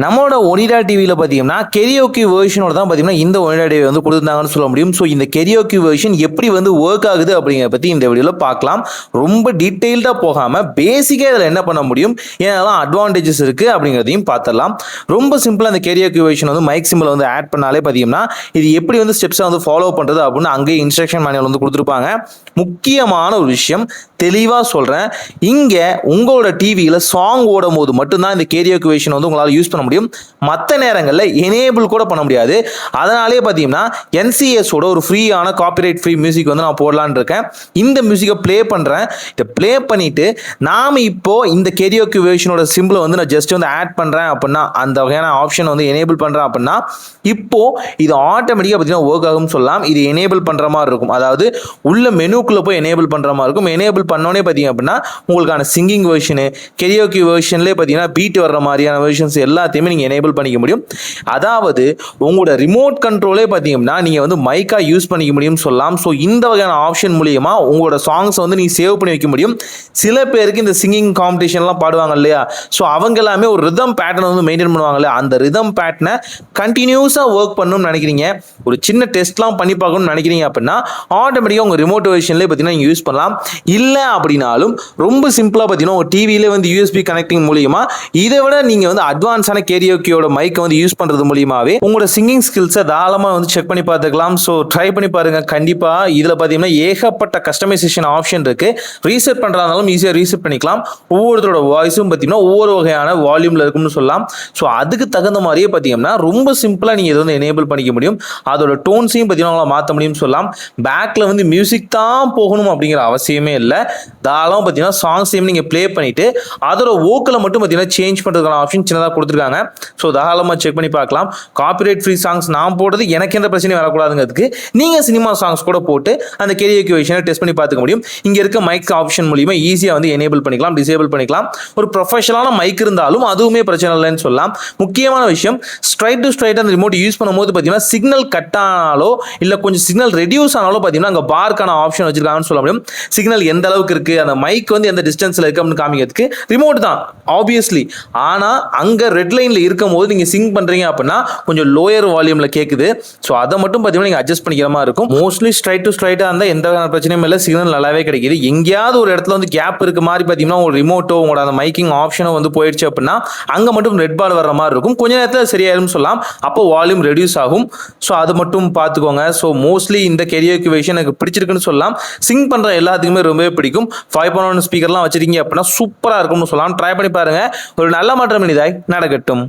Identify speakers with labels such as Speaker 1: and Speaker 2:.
Speaker 1: நம்மளோட ஒனிடா டிவியில் பார்த்தீங்கன்னா கெரியோக்கி வெர்ஷனோட தான் பார்த்தீங்கன்னா இந்த ஒனிடா டிவி வந்து கொடுத்துருந்தாங்கன்னு சொல்ல முடியும். ஸோ இந்த கெரியோக்கி வெர்ஷன் எப்படி வந்து ஒர்க் ஆகுது அப்படிங்கிறத பற்றி இந்த வீடியோவில் பார்க்கலாம். ரொம்ப டீட்டெயில்டாக போகாமல் பேசிக்காக இதில் என்ன பண்ண முடியும், ஏன்னா அட்வான்டேஜஸ் இருக்குது அப்படிங்கிறதையும் பார்த்துடலாம். ரொம்ப சிம்பிளாக அந்த கெரியோக்கி வெர்ஷன் வந்து மைக் சிம்பிள் வந்து ஆட் பண்ணாலே பார்த்தீங்கன்னா இது எப்படி வந்து ஸ்டெப்ஸை வந்து ஃபாலோ பண்ணுறது அப்படின்னு அங்கேயே இன்ஸ்ட்ரக்ஷன் மேனுவல் வந்து கொடுத்துருப்பாங்க. முக்கியமான ஒரு விஷயம் தெளிவாக சொல்கிறேன், இங்கே உங்களோட டிவியில் சாங் ஓடும் போது மட்டும்தான் இந்த கெரியோக்கி வெர்ஷன் வந்து உங்களால் யூஸ் பண்ண முடியும். மற்ற நேரங்களில் எனேபிள் கூட பண்ண முடியாது. அதனாலே பார்த்தீங்கன்னா என்சிஎஸோட ஒரு ஃப்ரீயான காப்பிரைட் ஃப்ரீ மியூசிக் வந்து நான் போடலான்னு இருக்கேன். இந்த மியூசிக்கை ப்ளே பண்ணுறேன். இதை ப்ளே பண்ணிவிட்டு நாம் இப்போது இந்த கெரியோக்கி வெர்ஷனோட சிம்பிளை வந்து நான் ஜஸ்ட் வந்து ஆட் பண்ணுறேன் அப்படின்னா, அந்த வகையான ஆப்ஷன் வந்து எனேபிள் பண்ணுறேன் அப்படின்னா இப்போது இது ஆட்டோமேட்டிக்காக பார்த்தீங்கன்னா ஒர்க் ஆகும்னு சொல்லலாம். இது எனேபிள் பண்ணுற மாதிரி இருக்கும், அதாவது உள்ள மெனுக்குள்ளே போய் எனேபிள் பண்ணுற மாதிரி இருக்கும். எனேபிள் பண்ணோன்னே பார்த்தீங்க அப்படின்னா உங்களுக்கான சிங்கிங் வெர்ஷனு, கெரியோக்கி வெர்ஷன்லேயே பார்த்தீங்கன்னா பீட் வர்ற மாதிரியான வெர்ஷன்ஸ் எல்லாத்தையுமே நீங்கள் எனேபிள் பண்ணிக்க முடியும். அதாவது உங்களோட ரிமோட் கண்ட்ரோலே பார்த்தீங்கன்னா நீங்கள் வந்து மைக்காக யூஸ் பண்ணிக்க முடியும்னு சொல்லலாம். ஸோ இந்த வகையான ஆப்ஷன் மூலியமா உங்களோட சாங்ஸை வந்து நீங்கள் சேவ் பண்ணி வைக்க முடியும். சில பேருக்கு இந்த சிங்கிங் காம்படிஷன்லாம் பாடுவாங்க இல்லையா, ஸோ அவங்க எல்லாமே ஒரு ரிதம் பேட்டர்ன் வந்து மெயின்டைன் பண்ணுவாங்க இல்லையா, அந்த ரிதம் பேட்டர்னை கண்டினியூஸாக ஒர்க் பண்ணணும்னு நினைக்கிறீங்க, ஒரு சின்ன டெஸ்ட்லாம் பண்ணி பார்க்கணும்னு நினைக்கிறீங்க அப்படின்னா ஆட்டோமேட்டிக்காக உங்கள் ரிமோட் வெர்ஷன்லேயே பார்த்தீங்கன்னா நீங்கள் யூஸ் பண்ணலாம். இல்லை அப்படின்னாலும் ரொம்ப சிம்பிளாக பார்த்தீங்கன்னா உங்கள் டிவியிலே வந்து யூஎஸ்பி கனெக்டிங் மூலியமா இதை விட நீங்கள் வந்து அட்வான்ஸான கெரியோக்கியோட மைக்கை வந்து யூஸ் பண்ணுறது மூலியமாகவே உங்களோட சிங்கிங் ஸ்கில்ஸை தாராளமாக வந்து செக் பண்ணி பார்த்துக்கலாம். ஸோ ட்ரை பண்ணி பாருங்கள். கண்டிப்பாக இதில் பார்த்தீங்கன்னா ஏகப்பட்ட கஸ்டமைசேஷன் ஆப்ஷன் இருக்குது. ரீசெட் பண்ணுறதாலும் ஈஸியாக ரீசெட் பண்ணிக்கலாம். ஒவ்வொருத்தரோட வாய்ஸும் பார்த்தீங்கன்னா ஒவ்வொரு வகையான வால்யூமில் இருக்கும்னு சொல்லலாம். ஸோ அதுக்கு தகுந்த மாதிரியே பார்த்தீங்கன்னா ரொம்ப சிம்பிளாக நீங்கள் இதை வந்து எனேபிள் பண்ணிக்க முடியும். அதோட டோன்ஸையும் பார்த்தீங்கன்னா மாற்ற முடியும்னு சொல்லலாம். பேக்கில் வந்து மியூசிக் தான் போகணும் அப்படிங்கிற அவசியமே இல்லை. தாராளமாக பார்த்தீங்கன்னா சாங்ஸையும் நீங்கள் ப்ளே பண்ணிவிட்டு அதோட வோக்கலை மட்டும் பார்த்தீங்கன்னா சேஞ்ச் பண்ணுறதுக்கான ஆப்ஷன் சின்னதாக கொடுத்துருக்காங்க. ஸோ தாராளமாக செக் பண்ணி பார்க்கலாம். காப்பிரைட் ஃப்ரீ சாங்ஸ் நான் போடுறது எனக்கு எந்த பிரச்சனையும் வரக்கூடாதுங்கிறதுக்கு நீங்கள் சினிமா சாங்ஸ் கூட போட்டு அந்த கெரியோக்கி வெர்ஷனை டெஸ்ட் பண்ணி பார்த்துக்க முடியும். இங்கே இருக்க மைக் ஆப்ஷன் மூலியமா ஈஸியாக வந்து எனேபிள் பண்ணிக்கலாம், டிசேபிள் பண்ணிக்கலாம். ஒரு ப்ரொஃபஷனலான மைக் இருந்தாலும் அதுவுமே பிரச்சனை இல்லைன்னு சொல்லலாம். முக்கியமான விஷயம், ஸ்ட்ரைட் டு ஸ்ட்ரைட் அந்த ரிமோட் யூஸ் பண்ணும்போது பார்த்தீங்கன்னா சிக்னல் கட் ஆனாலோ இல்லை கொஞ்சம் சிக்னல் ரெடியூஸ் ஆனாலோ பார்த்தீங்கன்னா அங்கே பார்க்கான ஆப்ஷன் வச்சிருக்காங்கன்னு சொல்ல முடியும். சிக்னல் எந்த அளவுக்கு இருக்குது, அந்த மைக் வந்து எந்த டிஸ்டன்ஸில் இருக்குது அப்படின்னு காமிக்கிறதுக்கு ரிமோட் தான் ஆப்வியஸ்லி. ஆனால் அங்கே ரெட் லைனில் இருக்கும் போது நீங்கள் சிங் பண்ணுறீங்க அப்படின்னா கொஞ்சம் லோயர் வால்யூமில் கேட்குது. ஸோ அதை மட்டும் பார்த்தீங்கன்னா நீங்கள் அட்ஜஸ்ட் பண்ணிக்கிற மாதிரி இருக்கும். மோஸ்ட்லி ஸ்ட்ரைட் டு ஸ்ட்ரைட்டாக இருந்தால் எந்த பிரச்சனையும் இல்லை, சிக்னல் நல்லாவே கிடைக்குது. எங்கேயாவது ஒரு இடத்துல வந்து கேப் இருக்க மாதிரி பார்த்தீங்கன்னா ஒரு ரிமோட்டோ உங்களோட அந்த மைக்கிங் ஆப்ஷனோ வந்து போயிடுச்சு அப்படின்னா அங்கே மட்டும் ரெட் பால் வர்ற மாதிரி இருக்கும். கொஞ்ச நேரத்தில் சரியாயிரும் சொல்லலாம். அப்போ வால்யூம் ரெடியூஸ் ஆகும். ஸோ அது மட்டும் பார்த்துக்கோங்க. ஸோ மோஸ்ட்லி இந்த கெரியோக்கி வெர்ஷன் எனக்கு பிடிச்சிருக்குன்னு சொல்லலாம். சிங் பண்ணுற எல்லாத்துக்குமே ரொம்பவே பிடிக்கும். 5.1 ஸ்பீக்கர்லாம் வச்சிருக்கீங்க அப்படின்னா சூப்பராக இருக்கும்னு சொல்லலாம். ட்ரை பண்ணி பாருங்க. ஒரு நல்ல மாற்றம் இனிதாய் நடக்கட்டும்.